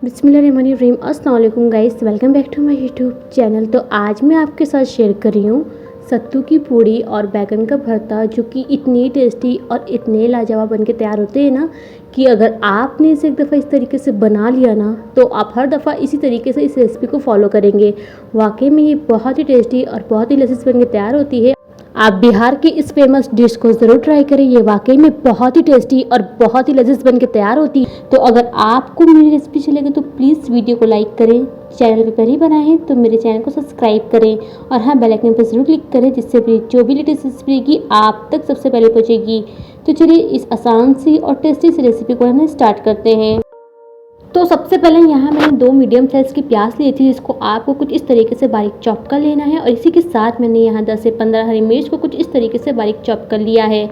बिस्मिल्लाहिर्रहमानिर्रहीम। अस्सलाम वालेकुम guys, welcome back to my YouTube channel. तो आज मैं आपके साथ शेयर कर रही हूँ सत्तू की पूड़ी और बैगन का भरता, जो कि इतनी टेस्टी और इतने लाजवाब बन के तैयार होते हैं ना कि अगर आपने इसे एक दफ़ा इस तरीके से बना लिया ना तो आप हर दफ़ा इसी तरीके से इस रेसिपी को फॉलो करेंगे। वाकई में ये बहुत ही टेस्टी और बहुत ही लजीज बन के तैयार होती है। आप बिहार की इस फेमस डिश को ज़रूर ट्राई करें, ये वाकई में बहुत ही टेस्टी और बहुत ही लजीज बन के तैयार होती है। तो अगर आपको मेरी रेसिपी अच्छी लगे तो प्लीज़ वीडियो को लाइक करें, चैनल पे पहले बनाए हैं तो मेरे चैनल को सब्सक्राइब करें और हाँ, बेल आइकन पर ज़रूर क्लिक करें, जिससे मेरी जो भी लेटेस्ट रेसिपी रहेगी आप तक सबसे पहले पहुँचेगी। तो चलिए इस आसान सी और टेस्टी सी रेसिपी को हम स्टार्ट करते हैं। तो सबसे पहले यहाँ मैंने 2 मीडियम साइज़ की प्याज ली थी, जिसको आपको कुछ इस तरीके से बारीक चॉप कर लेना है। और इसी के साथ मैंने यहाँ 10 से 15 हरी मिर्च को कुछ इस तरीके से बारीक चॉप कर लिया है।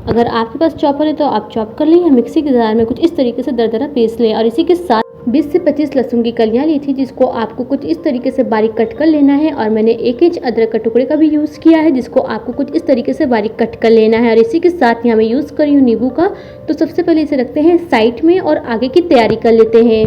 अगर आपके पास चॉपर है तो आप चॉप कर लें या मिक्सी के जार में कुछ इस तरीके से दरदरा पीस लें। और इसी के साथ 20 से 25 लहसुन की कलियाँ ली थी, जिसको आपको कुछ इस तरीके से बारीक कट कर लेना है। और मैंने 1 इंच अदरक का टुकड़े का भी यूज़ किया है, जिसको आपको कुछ इस तरीके से बारीक कट कर लेना है। और इसी के साथ यहाँ मैं यूज़ कर रही हूँ नींबू का। तो सबसे पहले इसे रखते हैं साइड में और आगे की तैयारी कर लेते हैं।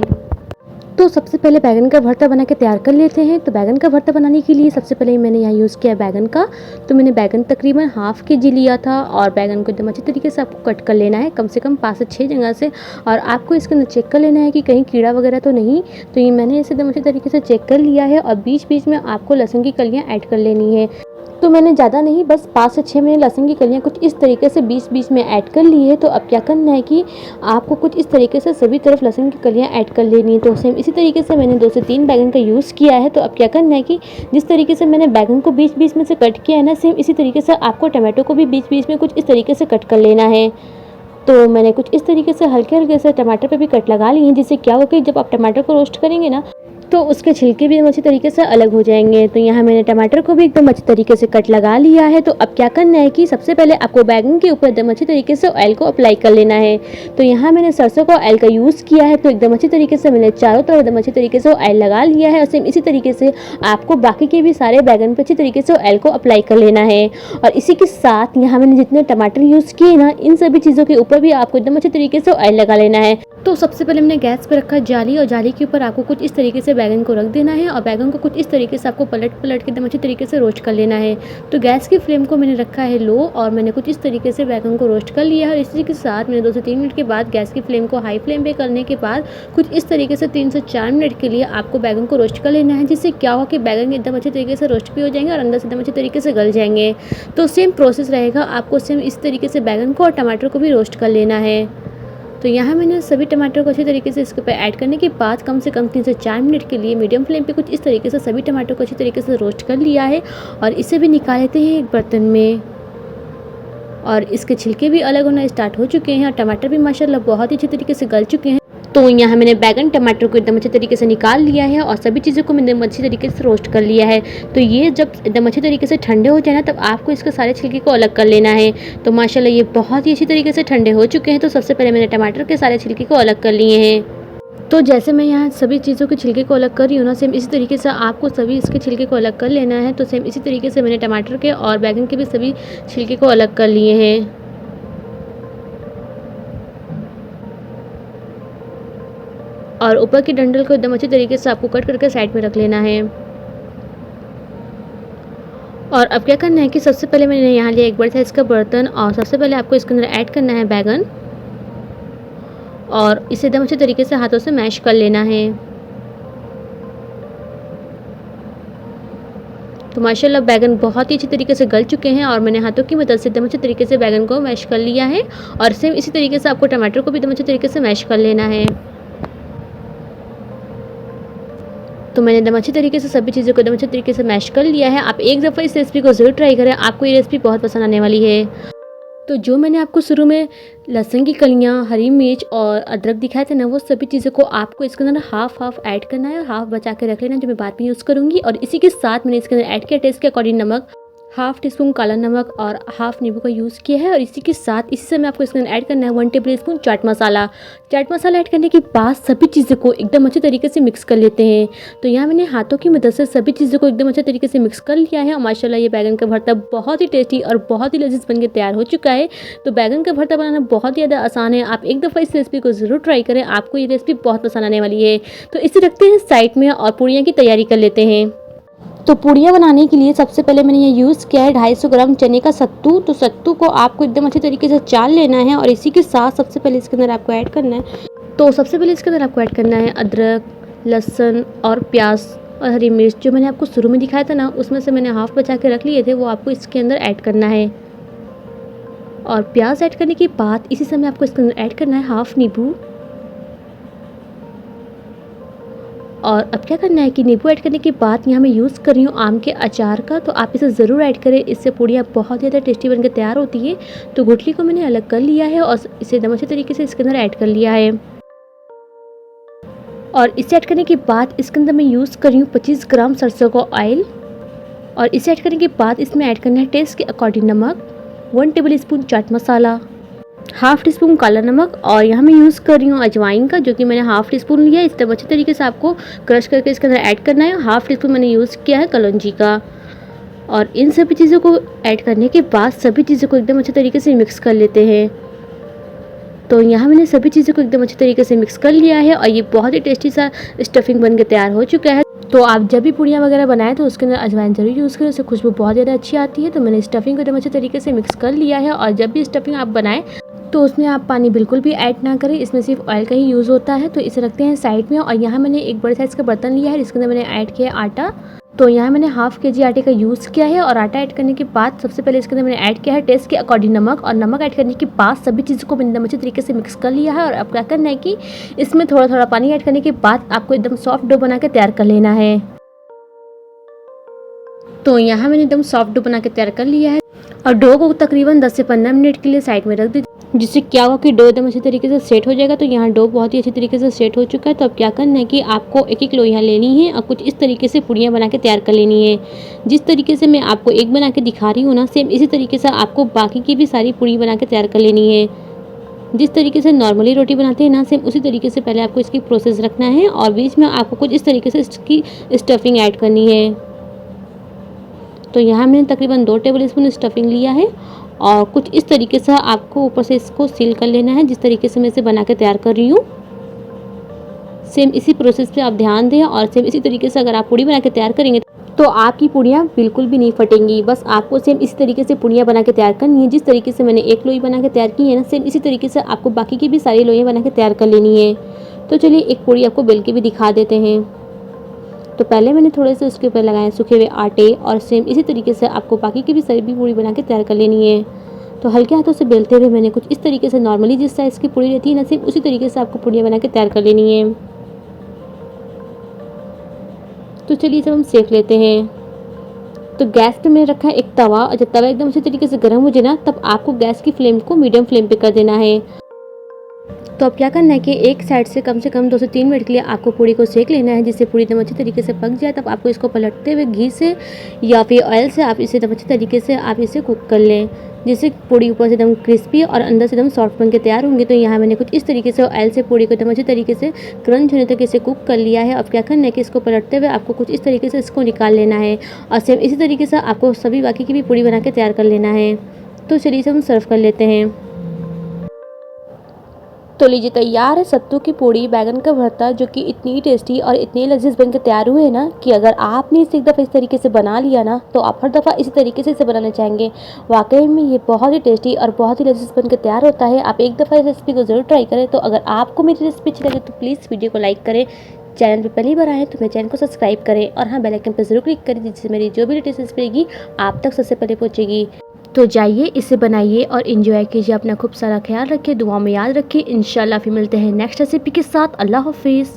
तो सबसे पहले बैगन का भरता बना के तैयार कर लेते हैं। तो बैगन का भरता बनाने के लिए सबसे पहले मैंने यहाँ यूज़ किया बैगन का। तो मैंने बैगन तकरीबन हाफ केजी लिया था और बैगन को एकदम अच्छी तरीके से आपको कट कर लेना है, कम से कम 5 से 6 जगह से। और आपको इसके अंदर चेक कर लेना है कि कहीं कीड़ा वगैरह तो नहीं। तो ये मैंने इसे एकदम अच्छी तरीके से चेक कर लिया है। और बीच बीच में आपको लहसुन की कलियाँ ऐड कर लेनी है। तो मैंने ज़्यादा नहीं, बस 5 से 6 मैंने लहसुन की कलियाँ कुछ इस तरीके से बीच बीच में ऐड कर ली है। तो अब क्या करना है कि आपको कुछ इस तरीके से सभी तरफ लहसुन की कलियाँ ऐड कर लेनी है। तो सेम इसी तरीके से मैंने 2 से 3 बैगन का यूज़ किया है। तो अब क्या करना है कि जिस तरीके से मैंने बैगन को बीच बीच में से कट किया है ना, सेम इसी तरीके से आपको टमाटो को भी बीच बीच में कुछ इस तरीके से कट कर लेना है। तो मैंने कुछ इस तरीके से हल्के हल्के से टमाटर पे भी कट लगा लिए हैं, जिससे क्या होगा कि जब आप टमाटर को रोस्ट करेंगे ना तो उसके छिलके भी एकदम अच्छी तरीके से अलग हो जाएंगे। तो यहाँ मैंने टमाटर को भी एकदम अच्छी तरीके से कट लगा लिया है। तो अब क्या करना है कि सबसे पहले आपको बैगन के ऊपर एकदम अच्छी तरीके से ऑयल को अप्लाई कर लेना है। तो यहाँ मैंने सरसों का ऑयल का यूज़ किया है। तो एकदम अच्छी तरीके से मैंने चारों तरफ एकदम अच्छी तरीके से ऑयल लगा लिया है। और सेम इसी तरीके से आपको बाकी के भी सारे बैगन पर अच्छी तरीके से ऑयल को अप्लाई कर लेना है। और इसी के साथ यहाँ मैंने जितने टमाटर यूज़ किए ना, इन सभी चीज़ों के ऊपर भी आपको एकदम अच्छी तरीके से ऑयल लगा लेना है। तो सबसे पहले मैंने गैस पर रखा जाली, और जाली के ऊपर आपको कुछ इस तरीके से बैगन को रख देना है। और बैगन को कुछ इस तरीके से आपको पलट पलट के एकदम अच्छी तरीके से रोस्ट कर लेना है। तो गैस की फ्लेम को मैंने रखा है लो, और मैंने कुछ इस तरीके से बैगन को रोस्ट कर लिया है। और इसी के साथ मैंने 2 से 3 मिनट के बाद गैस की फ्लेम को हाई फ्लेम पे करने के बाद कुछ इस तरीके से 3 से 4 मिनट के लिए आपको बैगन को रोस्ट कर लेना है, जिससे क्या होगा कि बैगन एकदम अच्छे तरीके से रोस्ट भी हो जाएंगे और अंदर से एकदम अच्छे तरीके से गल जाएंगे। तो सेम प्रोसेस रहेगा, आपको सेम इस तरीके से बैगन को और टमाटर को भी रोस्ट कर लेना है। तो यहाँ मैंने सभी टमाटर को अच्छी तरीके से इसके ऊपर ऐड करने के बाद कम से कम 3 से 4 मिनट के लिए मीडियम फ्लेम पे कुछ इस तरीके से सभी टमाटर को अच्छी तरीके से रोस्ट कर लिया है। और इसे भी निकाल लेते हैं एक बर्तन में। और इसके छिलके भी अलग होना स्टार्ट हो चुके हैं और टमाटर भी माशाल्लाह बहुत ही अच्छी तरीके से गल चुके हैं। तो यहाँ मैंने बैगन टमाटर को एकदम अच्छे तरीके से निकाल लिया है और सभी चीज़ों को मैंने एकदम अच्छी तरीके से रोस्ट कर लिया है। तो ये जब एकदम अच्छे तरीके से ठंडे हो जाए ना, तब आपको इसके सारे छिलके को अलग कर लेना है। तो माशाल्लाह ये बहुत ही अच्छी तरीके से ठंडे हो चुके हैं। तो सबसे पहले मैंने टमाटर के सारे छिलके को अलग कर लिए हैं। तो जैसे मैं यहाँ सभी चीज़ों के छिलके को अलग कर रही हूँ ना, सेम इसी तरीके से आपको सभी इसके छिलके को अलग कर लेना है। तो सेम इसी तरीके से मैंने टमाटर के और बैगन के भी सभी छिलके को अलग कर लिए हैं। और ऊपर की डंडल को एकदम अच्छी तरीके से आपको कट करके साइड में रख लेना है। और अब क्या करना है कि सबसे पहले मैंने यहाँ लिया एक बड़े साइज़ का बर्तन, और सबसे पहले आपको इसके अंदर ऐड करना है बैगन, और इसे एकदम अच्छे तरीके से हाथों से मैश कर लेना है। तो माशाल्लाह बैगन बहुत ही अच्छी तरीके से गल चुके हैं और मैंने हाथों की मदद से एकदम अच्छे तरीके से बैगन को मैश कर लिया है। और सेम इसी तरीके से आपको टमाटर को भी एकदम अच्छे तरीके से मैश कर लेना है। तो मैंने एकदम अच्छी तरीके से सभी चीज़ों को एकदम अच्छे तरीके से मैश कर लिया है। आप एक दफ़ा इस रेसिपी को ज़रूर ट्राई करें, आपको ये रेसिपी बहुत पसंद आने वाली है। तो जो मैंने आपको शुरू में लहसुन की कलियाँ, हरी मिर्च और अदरक दिखाए थे ना, वो सभी चीज़ों को आपको इसके अंदर हाफ हाफ ऐड करना है और हाफ बचा के रख लेना, जो मैं बाद में यूज़ करूँगी। और इसी के साथ मैंने इसके अंदर ऐड किया टेस्ट के अकॉर्डिंग नमक, हाफ़ टी स्पून काला नमक और हाफ़ नींबू का यूज़ किया है। और इसी के साथ इसी समय आपको इसके अंदर ऐड करना है 1 table spoon chaat masala. Chaat masala add करने के बाद सभी चीज़ों को एकदम अच्छे तरीके से मिक्स कर लेते हैं। तो यहाँ मैंने हाथों की मदद से सभी चीज़ों को एकदम अच्छे तरीके से मिक्स कर लिया है और माशाल्लाह ये बैंगन का भरता बहुत ही टेस्टी और बहुत ही लज़ीज़ बन के तैयार हो चुका है। तो बैंगन का भरता बनाना बहुत ही ज़्यादा आसान है। आप एक दफ़ा इस रेसिपी को ज़रूर ट्राई करें, आपको ये रेसिपी बहुत पसंद आने वाली है। तो इसे रखते हैं साइड में और पूड़ियाँ की तैयारी कर लेते हैं। तो पूड़ियाँ बनाने के लिए सबसे पहले मैंने ये यूज़ किया है 250 ग्राम चने का सत्तू। तो सत्तू को आपको एकदम अच्छे तरीके से चाल लेना है और इसी के साथ सबसे पहले इसके अंदर आपको ऐड करना है। तो सबसे पहले इसके अंदर आपको ऐड करना है अदरक, लहसुन और प्याज और हरी मिर्च। जो मैंने आपको शुरू में दिखाया था ना, उसमें से मैंने हाफ़ बचा के रख लिए थे, वो आपको इसके अंदर ऐड करना है। और प्याज ऐड करने के बाद इसी समय आपको इसके अंदर ऐड करना है हाफ़ नींबू। और अब क्या करना है कि नींबू ऐड करने के बाद यहाँ मैं यूज़ कर रही हूँ आम के अचार का। तो आप इसे ज़रूर ऐड करें, इससे पूड़ियाँ बहुत ज़्यादा टेस्टी बनकर तैयार होती है। तो गुठली को मैंने अलग कर लिया है और इसे एकदम अच्छे तरीके से इसके अंदर ऐड कर लिया है। और इसे ऐड करने के बाद इसके अंदर मैं यूज़ कर रही हूँ 25 ग्राम सरसों का ऑयल। और इसे ऐड करने के बाद इसमें ऐड करना है टेस्ट के अकॉर्डिंग नमक, 1 table spoon chaat masala, half tea spoon काला नमक और यहाँ मैं यूज़ कर रही हूँ अजवाइन का, जो कि मैंने हाफ़ टी स्पून लिया है। इस तरह अच्छे तरीके से आपको क्रश करके इसके अंदर ऐड करना है। हाफ़ टी स्पून मैंने यूज़ किया है कलौंजी का। और इन सभी चीज़ों को ऐड करने के बाद सभी चीज़ों को एकदम अच्छे तरीके से मिक्स कर लेते हैं। तो यहाँ मैंने सभी चीज़ों को एकदम अच्छे तरीके से मिक्स कर लिया है और ये बहुत ही टेस्टी सा स्टफिंग बन के तैयार हो चुका है। तो आप जब भी पूड़ियाँ वगैरह बनाएं तो उसके अंदर अजवाइन ज़रूर यूज़ करें, उससे खुशबू बहुत ज़्यादा अच्छी आती है। तो मैंने स्टफिंग को एकदम अच्छे तरीके से मिक्स कर लिया है। और जब भी स्टफिंग आप बनाएं तो उसमें आप पानी बिल्कुल भी ऐड ना करें, इसमें सिर्फ ऑयल का ही यूज़ होता है। तो इसे रखते हैं साइड में। और यहाँ मैंने एक बड़े साइज़ का बर्तन लिया है, इसके अंदर मैंने ऐड किया है आटा। तो यहाँ मैंने हाफ़ केजी आटे का यूज़ किया है। और आटा ऐड करने के बाद सबसे पहले इसके अंदर मैंने ऐड किया है टेस्ट के अकॉर्डिंग नमक। और नमक ऐड करने के बाद सभी चीज़ों को मैंने एकदम अच्छे तरीके से मिक्स कर लिया है। और अब क्या करना है कि इसमें थोड़ा थोड़ा पानी ऐड करने के बाद आपको एकदम सॉफ्ट डो बना के तैयार कर लेना है। तो यहाँ मैंने एकदम सॉफ्ट डो बना के तैयार कर लिया है और डो को तकरीबन 10 से 15 मिनट के लिए साइड में रख दीजिए, जिससे क्या होगा कि डो एकदम अच्छे तरीके से सेट हो जाएगा। तो यहाँ डो बहुत ही अच्छे तरीके से सेट हो चुका है। तो अब क्या करना है कि आपको एक एक लोइयाँ लेनी है और कुछ इस तरीके से पूड़ियाँ बना के तैयार कर लेनी है। जिस तरीके से मैं आपको एक बना के दिखा रही हूँ ना, सेम इसी तरीके से आपको बाकी की भी सारी पूड़ी बना के तैयार कर लेनी है। जिस तरीके से नॉर्मली रोटी बनाते हैं ना, सेम उसी तरीके से पहले आपको इसकी प्रोसेस रखना है और बीच में आपको कुछ इस तरीके से इसकी स्टफिंग ऐड करनी है। तो यहाँ मैंने तकरीबन 2 टेबल स्पून स्टफिंग लिया है और कुछ इस तरीके से आपको ऊपर से इसको सील कर लेना है, जिस तरीके से मैं इसे बना के तैयार कर रही हूँ। सेम इसी प्रोसेस पे आप ध्यान दें और सेम इसी तरीके से अगर आप पूड़ी बना के तैयार करेंगे तो आपकी पूड़ियाँ बिल्कुल भी नहीं फटेंगी। बस आपको सेम इसी तरीके से पूड़ियाँ बना के तैयार करनी है। जिस तरीके से मैंने एक लोई बना के तैयार की है ना, सेम इसी तरीके से आपको बाकी की भी सारी लोइयाँ बना के तैयार कर लेनी है। तो चलिए एक पूड़ी आपको बेल के भी दिखा देते हैं। तो पहले मैंने थोड़े से उसके ऊपर लगाए सूखे हुए आटे और सेम इसी तरीके से आपको बाकी की भी सभी पूड़ी बना के तैयार कर लेनी है। तो हल्के हाथों से बेलते हुए मैंने कुछ इस तरीके से नॉर्मली जिस साइज़ की पूड़ी रहती है ना, सेम उसी तरीके से आपको पूड़ियाँ बना के तैयार कर लेनी है। तो चलिए जब हम सेक लेते हैं, तो गैस पे मैंने रखा है एक तवा और जब तवा एकदम अच्छे तरीके से गर्म हो जाए ना, तब आपको गैस की फ्लेम को मीडियम फ्लेम पे कर देना है। तो अब क्या करना है कि एक साइड से कम 2 से 3 मिनट के लिए आपको पूड़ी को सेक लेना है, जिससे पूड़ी एकदम अच्छे तरीके से पक जाए। तब आपको इसको पलटते हुए घी से या फिर ऑयल से आप इसे एकदम अच्छे तरीके से आप इसे कुक कर लें, जिससे पूड़ी ऊपर से एकदम क्रिस्पी और अंदर से एकदम सॉफ्ट बन के तैयार होंगे। तो यहाँ मैंने कुछ इस तरीके से ऑयल से पूड़ी को एकदम अच्छे तरीके से क्रंच होने तक इसे कुक कर लिया है। अब क्या करना है कि इसको पलटते हुए आपको कुछ इस तरीके से इसको निकाल लेना है और सेम इसी तरीके से आपको सभी बाकी की भी पूड़ी बना के तैयार कर लेना है। तो चलिए इसे हम सर्व कर लेते हैं। तो लीजिए तैयार है सत्तू की पूड़ी बैगन का भरता, जो कि इतनी टेस्टी और इतनी लजीज बनकर तैयार हुए ना कि अगर आपने इसे एक दफ़ा इस तरीके से बना लिया ना, तो आप हर दफ़ा इसी तरीके से इसे बनाना चाहेंगे। वाकई में ये बहुत ही टेस्टी और बहुत ही लजीज बनकर तैयार होता है। आप एक दफ़ा इस रेसिपी को ज़रूर ट्राई करें। तो अगर आपको मेरी रेसिपी अच्छी लगे तो प्लीज़ वीडियो को लाइक करें, चैनल पर पहली बार आए तो मेरे चैनल को सब्सक्राइब करें और हाँ बेल आइकन पर ज़रूर क्लिक करें, जिससे मेरी जो भी लेटेस्ट रेसिपी रहेगी आप तक सबसे पहले पहुँचेगी। तो जाइए इसे बनाइए और इन्जॉय कीजिए। अपना खूब सारा ख्याल रखिए, दुआ में याद रखिए। इंशाल्लाह फिर मिलते हैं नेक्स्ट रेसिपी के साथ। अल्लाह हाफिज़।